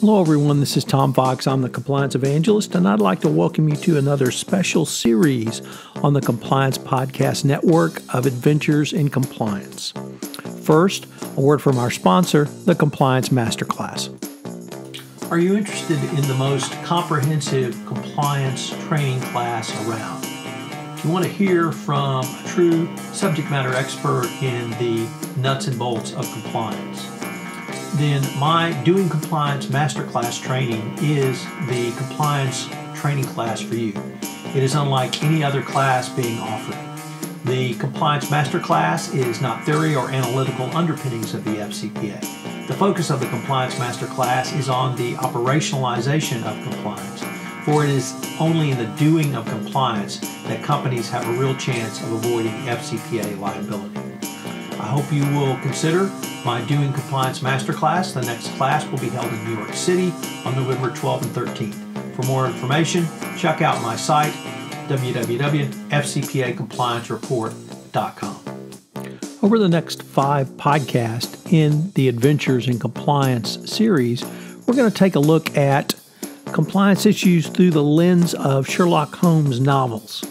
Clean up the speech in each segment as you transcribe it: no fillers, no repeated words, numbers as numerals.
Hello everyone, this is Tom Fox. I'm the Compliance Evangelist, and I'd like to welcome you to another special series on the Compliance Podcast Network of Adventures in Compliance. First, a word from our sponsor, the Compliance Masterclass. Are you interested in the most comprehensive compliance training class around? If you want to hear from a true subject matter expert in the nuts and bolts of compliance, then my Doing Compliance Masterclass training is the compliance training class for you. It is unlike any other class being offered. The Compliance Masterclass is not theory or analytical underpinnings of the FCPA. The focus of the Compliance Masterclass is on the operationalization of compliance, for it is only in the doing of compliance that companies have a real chance of avoiding FCPA liability. I hope you will consider my Doing Compliance Masterclass. The next class will be held in New York City on November 12th and 13th. For more information, check out my site, www.fcpacompliancereport.com. Over the next 5 podcasts in the Adventures in Compliance series, we're going to take a look at compliance issues through the lens of Sherlock Holmes novels.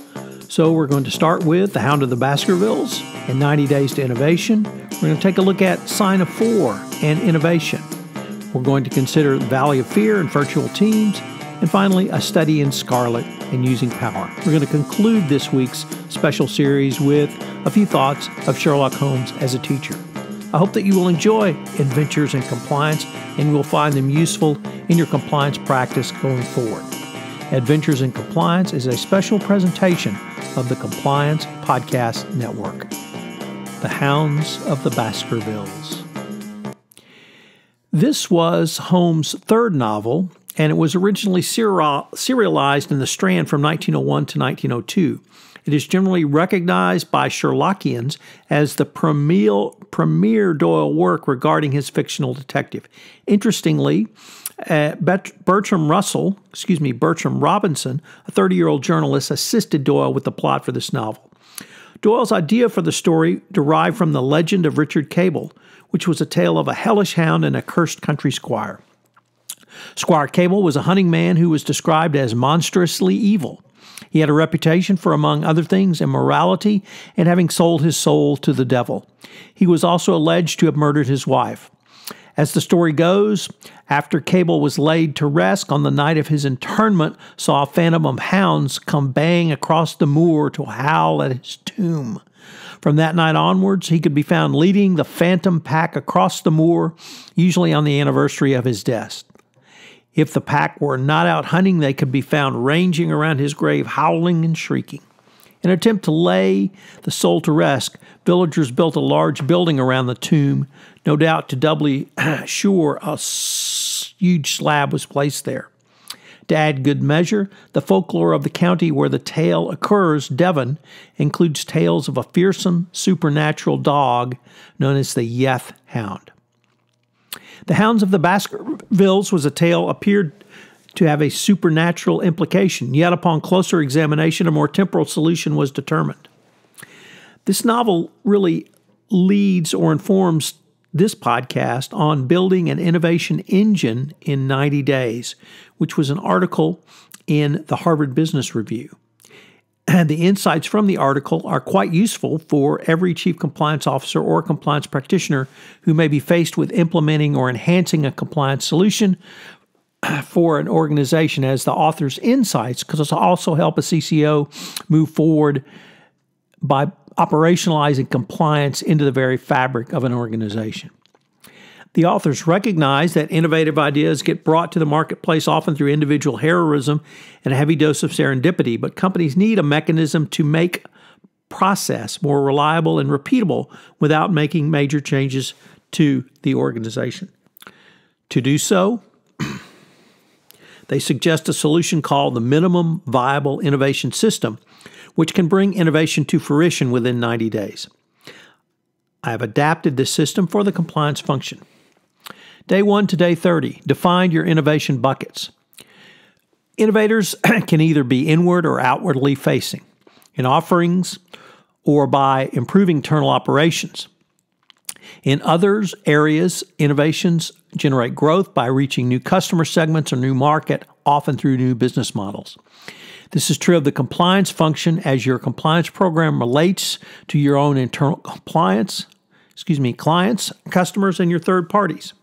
So we're going to start with The Hound of the Baskervilles and 90 Days to Innovation. We're going to take a look at Sign of 4 and innovation. We're going to consider the Valley of Fear and virtual teams. And finally, a study in Scarlet and using power. We're going to conclude this week's special series with a few thoughts of Sherlock Holmes as a teacher. I hope that you will enjoy Adventures in Compliance and you will find them useful in your compliance practice going forward. Adventures in Compliance is a special presentation of the Compliance Podcast Network. The Hounds of the Baskervilles. This was Holmes' third novel, and it was originally serialized in the Strand from 1901 to 1902. It is generally recognized by Sherlockians as the premier Doyle work regarding his fictional detective. Interestingly, Bertram Robinson, a 30-year-old journalist, assisted Doyle with the plot for this novel. Doyle's idea for the story derived from the legend of Richard Cable, which was a tale of a hellish hound and a cursed country squire. Squire Cable was a hunting man who was described as monstrously evil. He had a reputation for, among other things, immorality and having sold his soul to the devil. He was also alleged to have murdered his wife. As the story goes, after Cable was laid to rest on the night of his interment, saw a phantom of hounds come baying across the moor to howl at his tomb. From that night onwards, he could be found leading the phantom pack across the moor, usually on the anniversary of his death. If the pack were not out hunting, they could be found ranging around his grave, howling and shrieking. In an attempt to lay the soul to rest, villagers built a large building around the tomb, no doubt to doubly sure a huge slab was placed there. To add good measure, the folklore of the county where the tale occurs, Devon, includes tales of a fearsome, supernatural dog known as the Yeth Hound. The Hounds of the Baskervilles was a tale appeared to have a supernatural implication, yet upon closer examination, a more temporal solution was determined. This novel really leads or informs this podcast on building an innovation engine in 90 days, which was an article in the Harvard Business Review. And the insights from the article are quite useful for every chief compliance officer or compliance practitioner who may be faced with implementing or enhancing a compliance solution for an organization, as the author's insights could also help a CCO move forward by operationalizing compliance into the very fabric of an organization. The authors recognize that innovative ideas get brought to the marketplace often through individual heroism and a heavy dose of serendipity, but companies need a mechanism to make process more reliable and repeatable without making major changes to the organization. To do so, they suggest a solution called the Minimum Viable Innovation System, which can bring innovation to fruition within 90 days. I have adapted this system for the compliance function. Day 1 to day 30, define your innovation buckets. Innovators can either be inward or outwardly facing, in offerings or by improving internal operations. In others areas, innovations generate growth by reaching new customer segments or new market, often through new business models. This is true of the compliance function as your compliance program relates to your own internal clients, customers, and your third parties.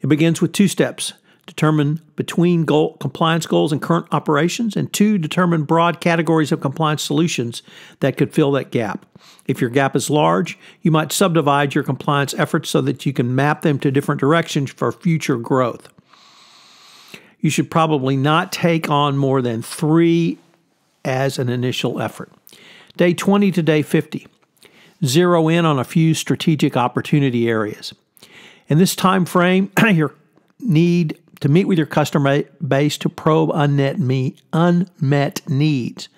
It begins with 2 steps. Determine between compliance goals and current operations, and 2, determine broad categories of compliance solutions that could fill that gap. If your gap is large, you might subdivide your compliance efforts so that you can map them to different directions for future growth. You should probably not take on more than 3 as an initial effort. Day 20 to day 50. Zero in on a few strategic opportunity areas. In this time frame, you need to meet with your customer base to probe unmet needs.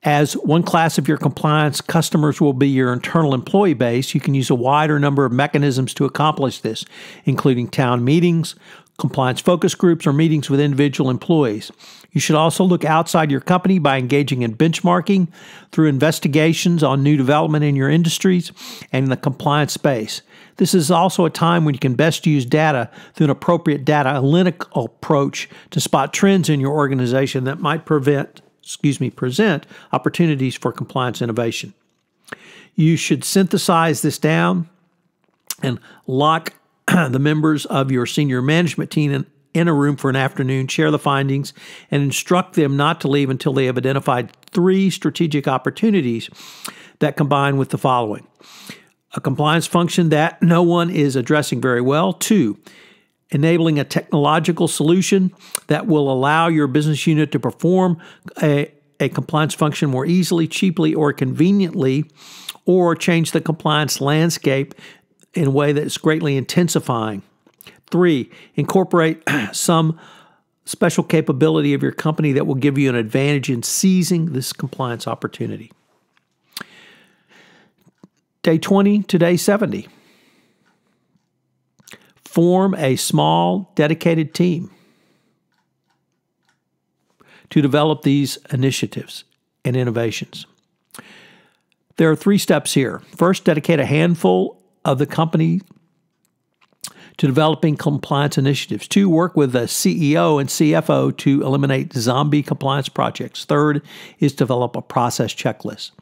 As one class of your compliance customers will be your internal employee base, you can use a wider number of mechanisms to accomplish this, including town meetings, compliance focus groups, or meetings with individual employees. You should also look outside your company by engaging in benchmarking through investigations on new development in your industries and in the compliance space. This is also a time when you can best use data through an appropriate data analytical approach to spot trends in your organization that might present opportunities for compliance innovation. You should synthesize this down and lock the members of your senior management team in a room for an afternoon, share the findings, and instruct them not to leave until they have identified 3 strategic opportunities that combine with the following. A compliance function that no one is addressing very well. 2, enabling a technological solution that will allow your business unit to perform a compliance function more easily, cheaply, or conveniently, or change the compliance landscape in a way that is greatly intensifying. 3, incorporate some special capability of your company that will give you an advantage in seizing this compliance opportunity. Day 20 to day 70. Form a small, dedicated team to develop these initiatives and innovations. There are 3 steps here. First, dedicate a handful of the company to developing compliance initiatives. 2, work with the CEO and CFO to eliminate zombie compliance projects. 3rd is develop a process checklist.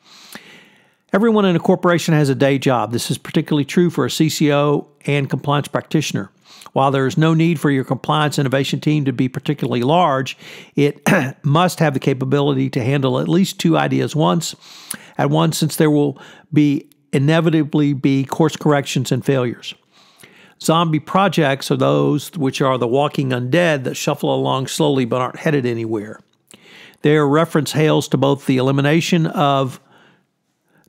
Everyone in a corporation has a day job. This is particularly true for a CCO and compliance practitioner. While there is no need for your compliance innovation team to be particularly large, it must have the capability to handle at least 2 ideas at once, since there will inevitably be course corrections and failures. Zombie projects are those which are the walking undead that shuffle along slowly but aren't headed anywhere. Their reference hails to both the elimination of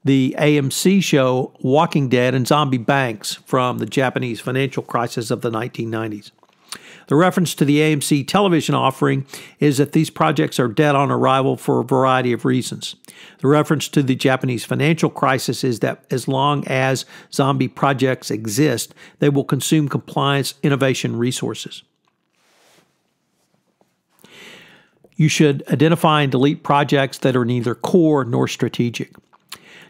the AMC show Walking Dead and zombie banks from the Japanese financial crisis of the 1990s. The reference to the AMC television offering is that these projects are dead on arrival for a variety of reasons. The reference to the Japanese financial crisis is that as long as zombie projects exist, they will consume compliance innovation resources. You should identify and delete projects that are neither core nor strategic.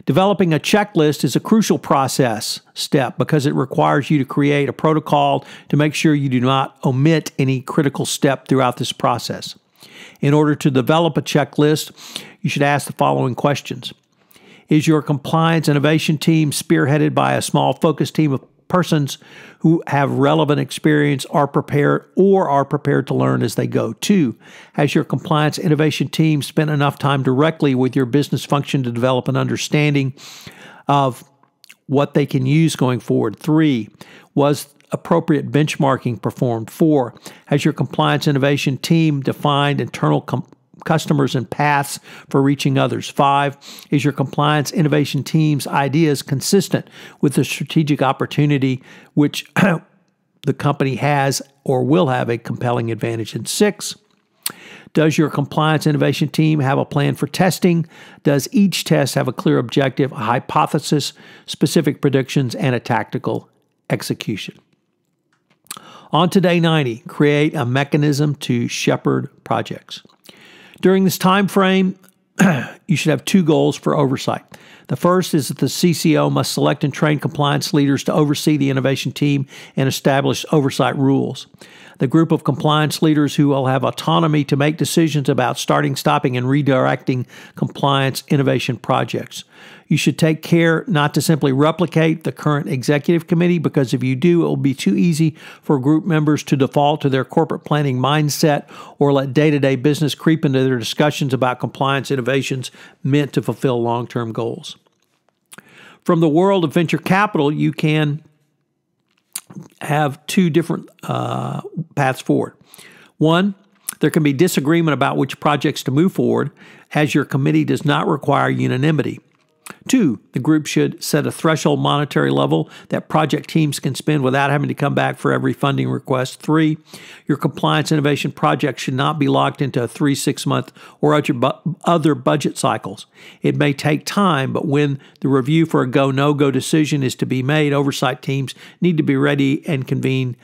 Developing a checklist is a crucial process step because it requires you to create a protocol to make sure you do not omit any critical step throughout this process. In order to develop a checklist, you should ask the following questions. Is your compliance innovation team spearheaded by a small focused team of persons who have relevant experience, are prepared to learn as they go? 2, has your compliance innovation team spent enough time directly with your business function to develop an understanding of what they can use going forward? 3, was appropriate benchmarking performed? 4, has your compliance innovation team defined internal customers and paths for reaching others? 5, is your compliance innovation team's ideas consistent with the strategic opportunity which the company has or will have a compelling advantage? And 6, does your compliance innovation team have a plan for testing? Does each test have a clear objective, a hypothesis, specific predictions, and a tactical execution? On to day 90, create a mechanism to shepherd projects. During this time frame, you should have two goals for oversight. The first is that the CCO must select and train compliance leaders to oversee the innovation team and establish oversight rules. The group of compliance leaders who will have autonomy to make decisions about starting, stopping, and redirecting compliance innovation projects. You should take care not to simply replicate the current executive committee, because if you do, it will be too easy for group members to default to their corporate planning mindset or let day-to-day business creep into their discussions about compliance innovations meant to fulfill long-term goals. From the world of venture capital, you can have two different paths forward. One, there can be disagreement about which projects to move forward, as your committee does not require unanimity. Two, the group should set a threshold monetary level that project teams can spend without having to come back for every funding request. Three, your compliance innovation project should not be locked into a 3, 6 month or other budget cycles. It may take time, but when the review for a go, no-go decision is to be made, oversight teams need to be ready and convened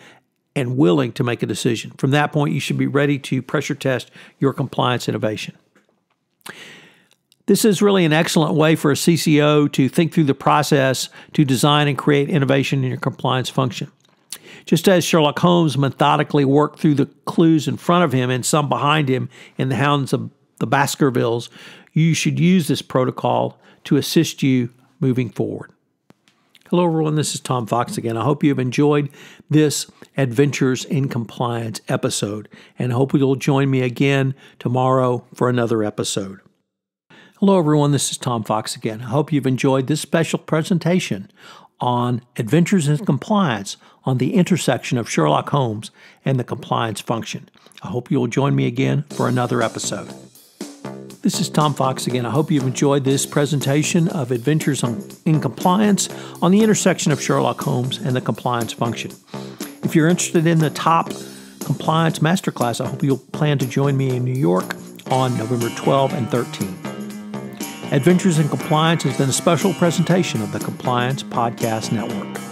and willing to make a decision. From that point, you should be ready to pressure test your compliance innovation. This is really an excellent way for a CCO to think through the process to design and create innovation in your compliance function. Just as Sherlock Holmes methodically worked through the clues in front of him and some behind him in the Hounds of the Baskervilles, you should use this protocol to assist you moving forward. Hello, everyone. This is Tom Fox again. I hope you have enjoyed this Adventures in Compliance episode, and I hope you'll join me again tomorrow for another episode. Hello, everyone. This is Tom Fox again. I hope you've enjoyed this special presentation on Adventures in Compliance on the intersection of Sherlock Holmes and the compliance function. I hope you'll join me again for another episode. This is Tom Fox again. I hope you've enjoyed this presentation of Adventures in Compliance on the intersection of Sherlock Holmes and the compliance function. If you're interested in the top compliance masterclass, I hope you'll plan to join me in New York on November 12 and 13. Adventures in Compliance has been a special presentation of the Compliance Podcast Network.